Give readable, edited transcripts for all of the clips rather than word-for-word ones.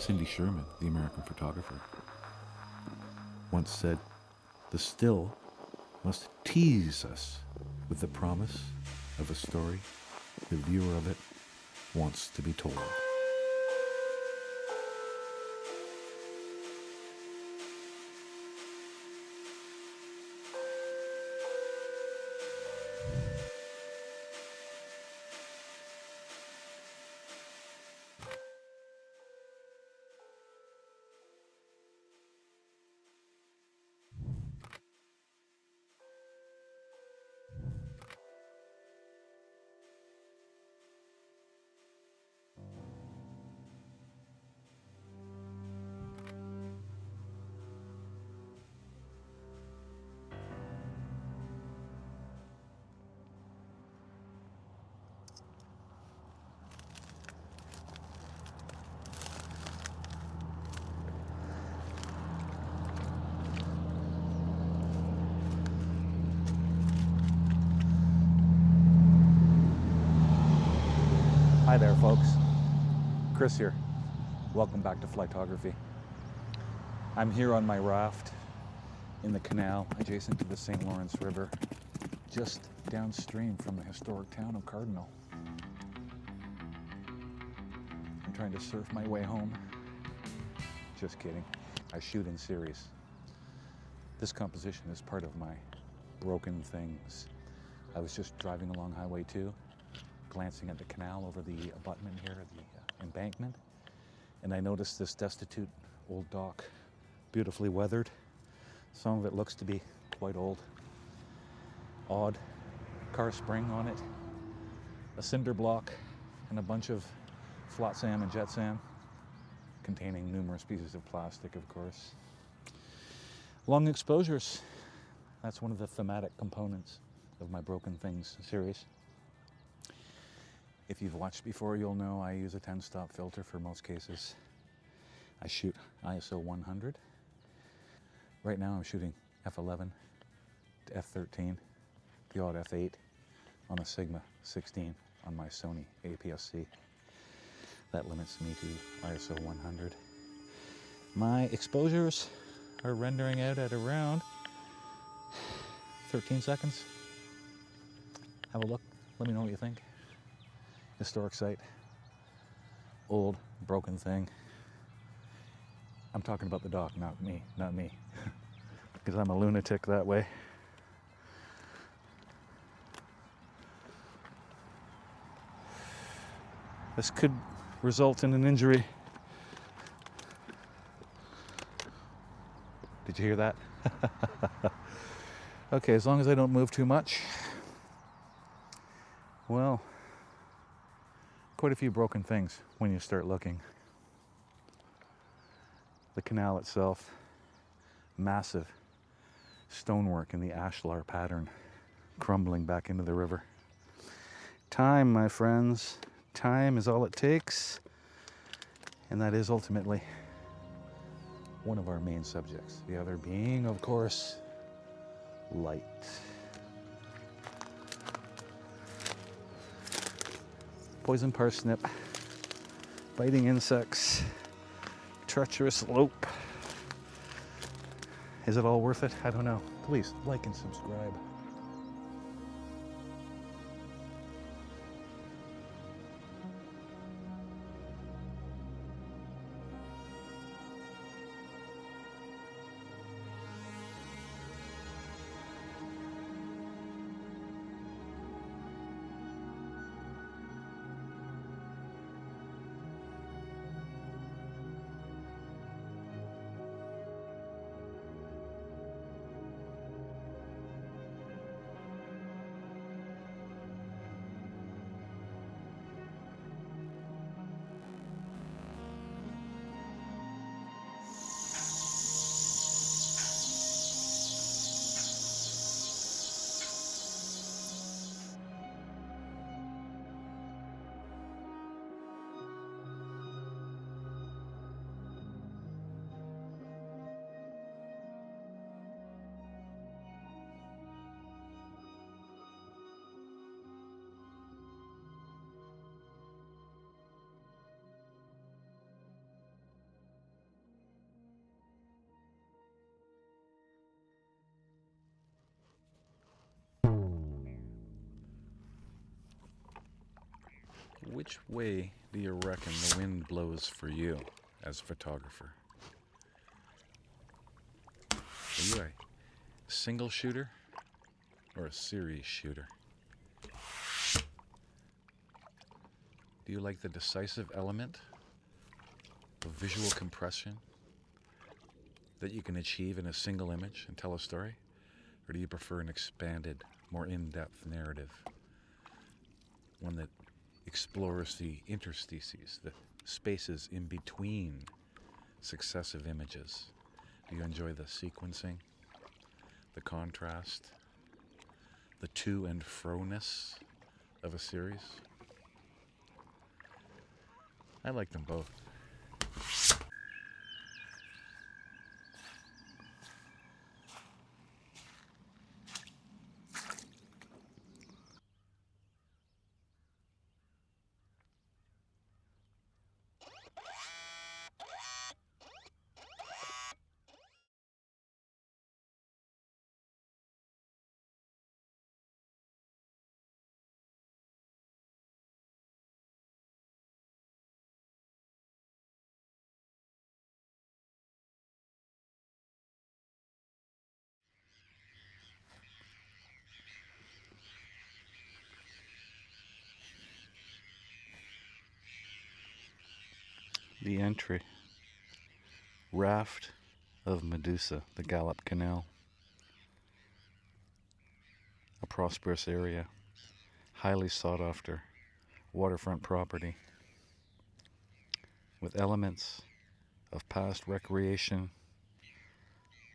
Cindy Sherman, the American photographer, once said, "The still must tease us with the promise of a story the viewer of it wants to be told." Hi there, folks. Chris here. Welcome back to Flytography. I'm here on my raft in the canal adjacent to the St. Lawrence River, just downstream from the historic town of Cardinal. I'm trying to surf my way home. Just kidding. I shoot in series. This composition is part of my Broken Things. I was just driving along Highway 2, glancing at the canal over the abutment here, the embankment, and I noticed this destitute old dock, beautifully weathered. Some of it looks to be quite old. Odd car spring on it, a cinder block, and a bunch of flotsam and jetsam, containing numerous pieces of plastic, of course. Long exposures. That's one of the thematic components of my Broken Things series. If you've watched before, you'll know I use a 10-stop filter for most cases. I shoot ISO 100. Right now I'm shooting f11 to f13, the odd f8 on a Sigma 16 on my Sony APS-C. That limits me to ISO 100. My exposures are rendering out at around 13 seconds. Have a look, let me know what you think. Historic site, old, broken thing. I'm talking about the dock, not me, because I'm a lunatic that way. This could result in an injury. Did you hear that? Okay, as long as I don't move too much. Well, quite a few broken things when you start looking. The canal itself, massive stonework in the ashlar pattern, crumbling back into the river. Time, my friends, time is all it takes, and that is ultimately one of our main subjects. The other being, of course, light. Poison parsnip, biting insects, treacherous slope. Is it all worth it? I don't know. Please like and subscribe. Which way do you reckon the wind blows for you as a photographer? Are you a single shooter or a series shooter? Do you like the decisive element of visual compression that you can achieve in a single image and tell a story? Or do you prefer an expanded, more in-depth narrative? One that explores the interstices, the spaces in between successive images. Do you enjoy the sequencing, the contrast, the to and fro-ness of a series? I like them both. The entry. Raft of Medusa, the Gallop Canal. A prosperous area, highly sought after waterfront property with elements of past recreation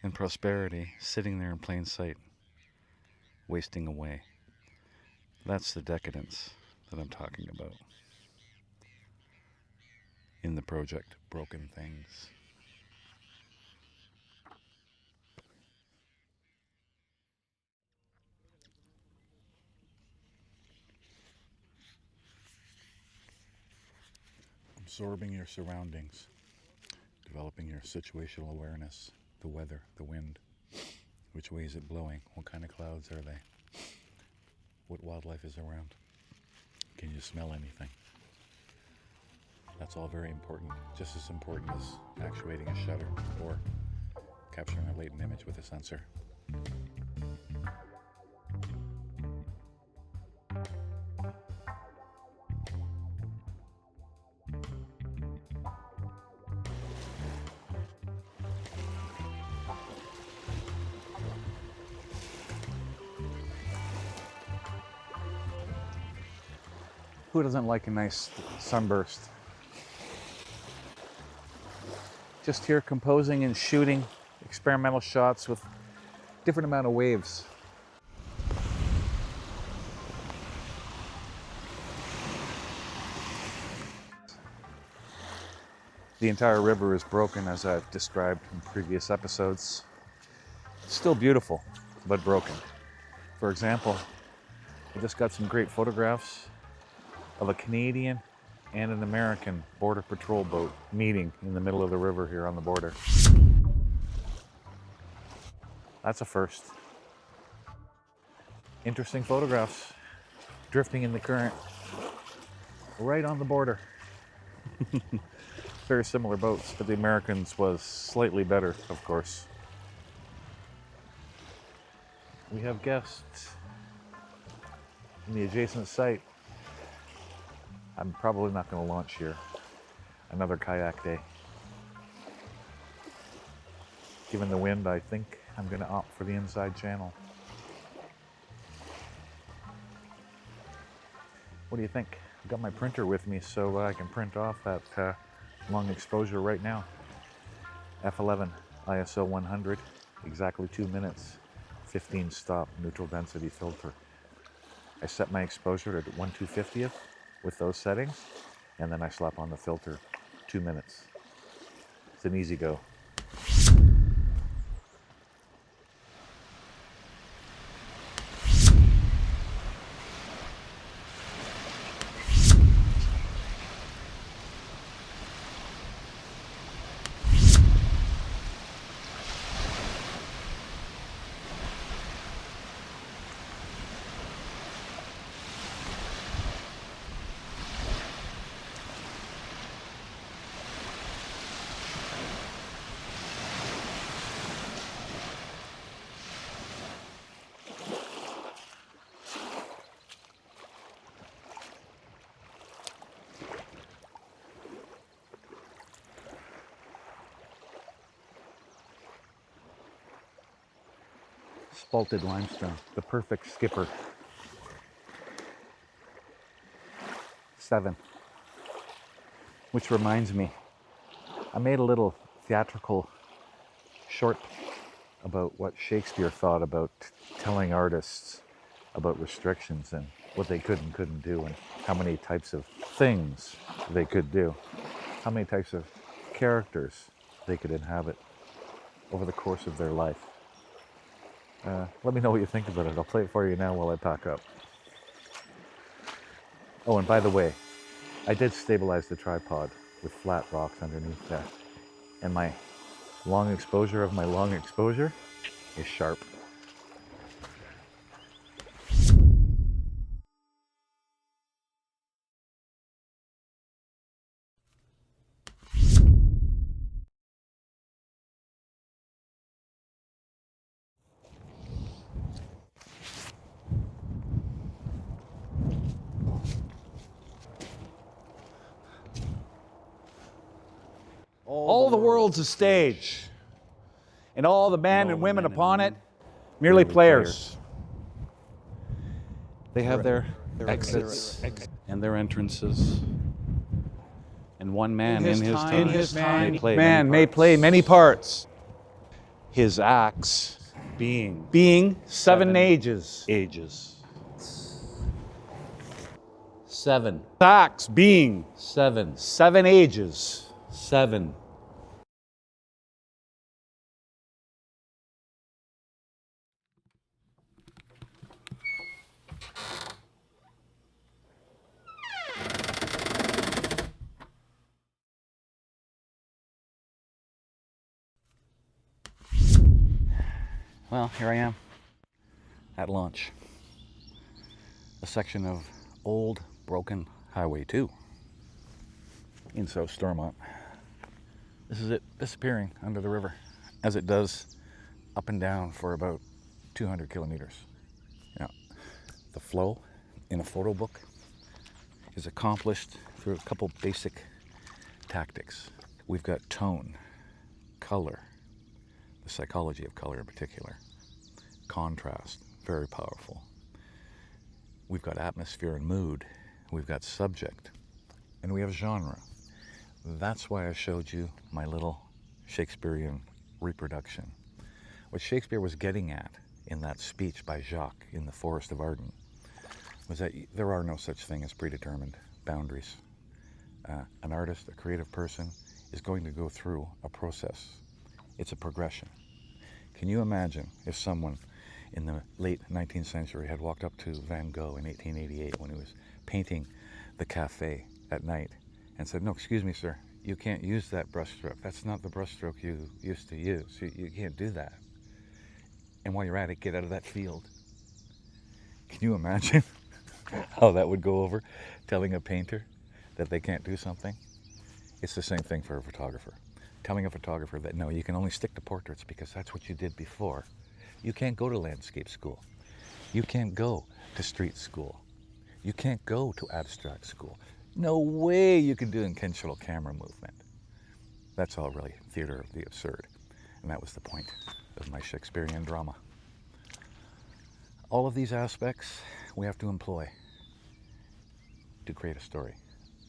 and prosperity sitting there in plain sight, wasting away. That's the decadence that I'm talking about in the project Broken Things. Absorbing your surroundings, developing your situational awareness, the weather, the wind, which way is it blowing, what kind of clouds are they, what wildlife is around, can you smell anything? That's all very important, just as important as actuating a shutter or capturing a latent image with a sensor. Who doesn't like a nice sunburst? Just here composing and shooting experimental shots with different amount of waves. The entire river is broken, as I've described in previous episodes. Still beautiful, but broken. For example, I just got some great photographs of a Canadian and an American border patrol boat meeting in the middle of the river here on the border. That's a first. Interesting photographs, drifting in the current, right on the border. Very similar boats, but the Americans was slightly better, of course. We have guests in the adjacent site. I'm probably not going to launch here. Another kayak day. Given the wind, I think I'm going to opt for the inside channel. What do you think? I've got my printer with me so I can print off that long exposure right now. F11, ISO 100, exactly 2 minutes, 15 stop neutral density filter. I set my exposure at 1/250th with those settings, and then I slap on the filter, 2 minutes. It's an easy go. spalted limestone, the perfect skipper. 7. Which reminds me, I made a little theatrical short about what Shakespeare thought about telling artists about restrictions and what they could and couldn't do, and how many types of things they could do, how many types of characters they could inhabit over the course of their life. Let me know what you think about it. I'll play it for you now while I pack up. Oh, and by the way, I did stabilize the tripod with flat rocks underneath there. And my long exposure of my long exposure is sharp. All the world's a stage, and all the men and women upon it, merely players. They have their exits and their entrances, and one man in his time may play many parts. His acts being 7 ages. 7 acts being 7 ages. 7. Well, here I am at launch. A section of old, broken Highway 2 in South Stormont. This is it disappearing under the river, as it does up and down for about 200 kilometers. Now, the flow in a photo book is accomplished through a couple basic tactics. We've got tone, color, the psychology of color in particular, contrast, very powerful. We've got atmosphere and mood, we've got subject, and we have genre. That's why I showed you my little Shakespearean reproduction. What Shakespeare was getting at in that speech by Jacques in the Forest of Arden was that there are no such thing as predetermined boundaries. An artist, a creative person, is going to go through a process. It's a progression. Can you imagine if someone in the late 19th century had walked up to Van Gogh in 1888 when he was painting the cafe at night and said, "No, excuse me, sir, you can't use that brushstroke. That's not the brushstroke you used to use. You can't do that. And while you're at it, get out of that field." Can you imagine how that would go over, telling a painter that they can't do something? It's the same thing for a photographer. Telling a photographer that, no, you can only stick to portraits because that's what you did before. You can't go to landscape school. You can't go to street school. You can't go to abstract school. No way you can do intentional camera movement. That's all really theater of the absurd. And that was the point of my Shakespearean drama. All of these aspects we have to employ to create a story,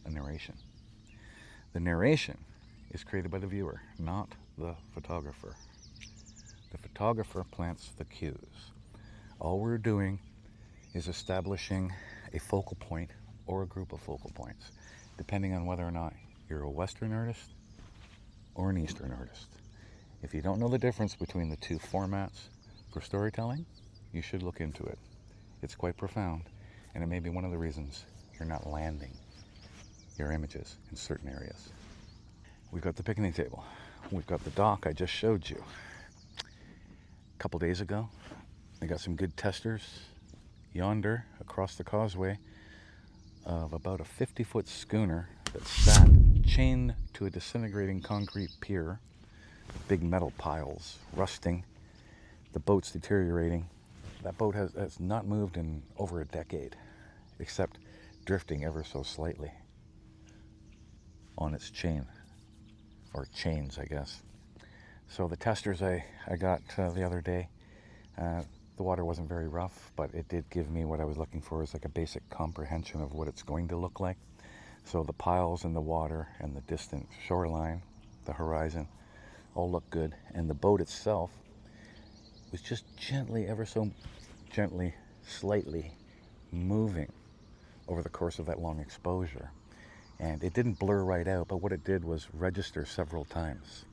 a narration. The narration is created by the viewer, not the photographer. The photographer plants the cues. All we're doing is establishing a focal point or a group of focal points, depending on whether or not you're a Western artist or an Eastern artist. If you don't know the difference between the two formats for storytelling, you should look into it. It's quite profound, and it may be one of the reasons you're not landing your images in certain areas. We've got the picnic table. We've got the dock I just showed you. A couple days ago, I got some good testers yonder across the causeway of about a 50-foot schooner that sat chained to a disintegrating concrete pier, big metal piles rusting, the boat's deteriorating. That boat has not moved in over a decade, except drifting ever so slightly on its chain, or chains, I guess. So the testers I got the other day the water wasn't very rough, but it did give me what I was looking for, is like a basic comprehension of what it's going to look like. So the piles in the water and the distant shoreline, the horizon, all look good. And the boat itself was just gently, ever so gently, slightly moving over the course of that long exposure. And it didn't blur right out, but what it did was register several times.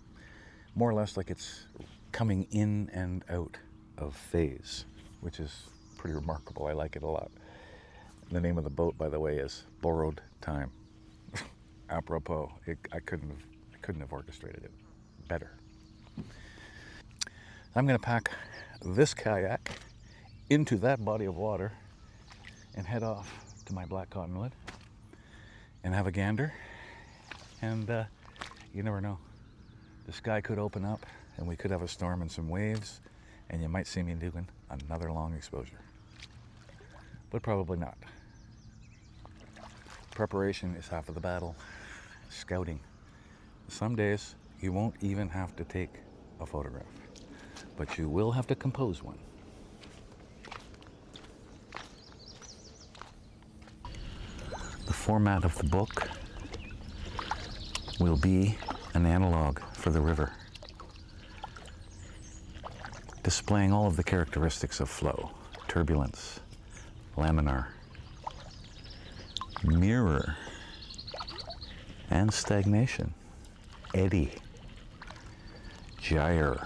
More or less like it's coming in and out of phase, which is pretty remarkable. I like it a lot. The name of the boat, by the way, is Borrowed Time. Apropos, I couldn't have orchestrated it better. I'm going to pack this kayak into that body of water and head off to my black cottonwood and have a gander. And you never know. The sky could open up and we could have a storm and some waves, and you might see me doing another long exposure. But probably not. Preparation is half of the battle. Scouting. Some days you won't even have to take a photograph, but you will have to compose one. The format of the book will be an analog for the river, displaying all of the characteristics of flow: turbulence, laminar, mirror, and stagnation, eddy, gyre.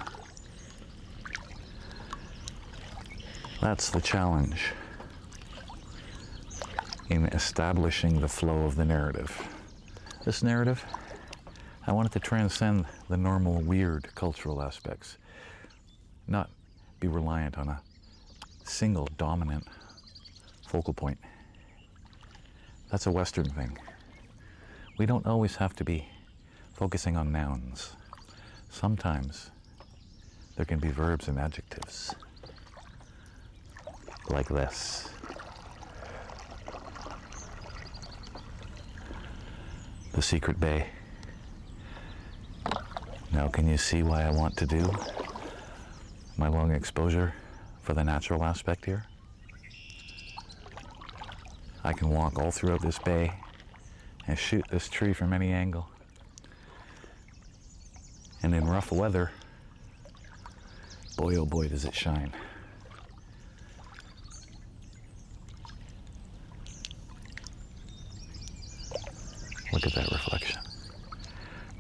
That's the challenge in establishing the flow of the narrative. This narrative, I want it to transcend the normal weird cultural aspects, not be reliant on a single dominant focal point. That's a Western thing. We don't always have to be focusing on nouns. Sometimes there can be verbs and adjectives, like this. The secret bay. Now can you see why I want to do my long exposure for the natural aspect here? I can walk all throughout this bay and shoot this tree from any angle. And in rough weather, boy oh boy does it shine. Look at that reflection.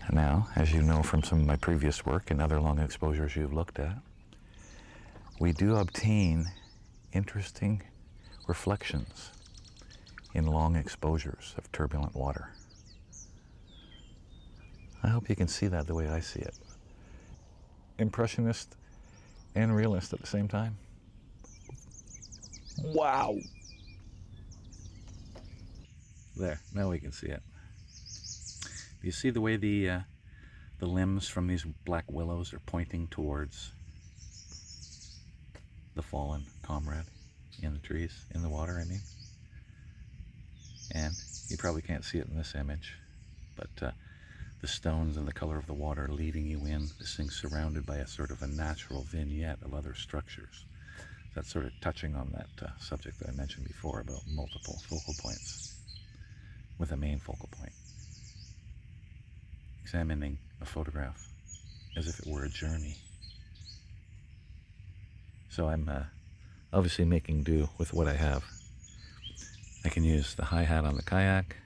And now, as you know from some of my previous work and other long exposures you've looked at, we do obtain interesting reflections in long exposures of turbulent water. I hope you can see that the way I see it. Impressionist and realist at the same time. Wow! There, now we can see it. You see the way the limbs from these black willows are pointing towards the fallen comrade in the trees, in the water, I mean. And you probably can't see it in this image, but the stones and the color of the water leading you in, this thing's surrounded by a sort of a natural vignette of other structures. That's sort of touching on that subject that I mentioned before about multiple focal points with a main focal point. Examining a photograph as if it were a journey. So I'm obviously making do with what I have. I can use the hi-hat on the kayak.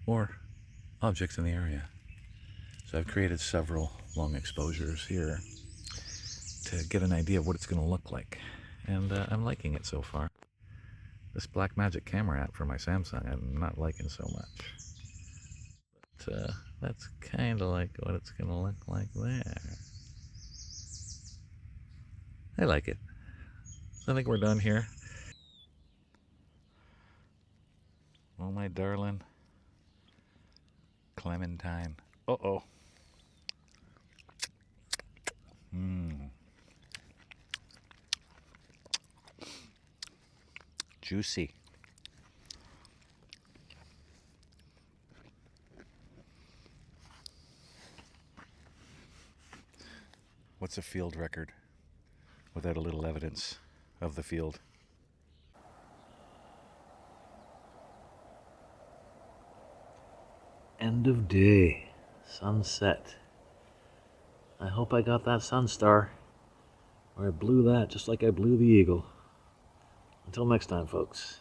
Or objects in the area. So I've created several long exposures here to get an idea of what it's going to look like. And I'm liking it so far. This Blackmagic camera app for my Samsung I'm not liking so much. But that's kind of like what it's going to look like there. I like it. I think we're done here. Oh, my darling Clementine. Uh-oh. juicy. What's a field record without a little evidence of the field? End of day. Sunset. I hope I got that sun star. Or I blew that just like I blew the eagle. Until next time, folks.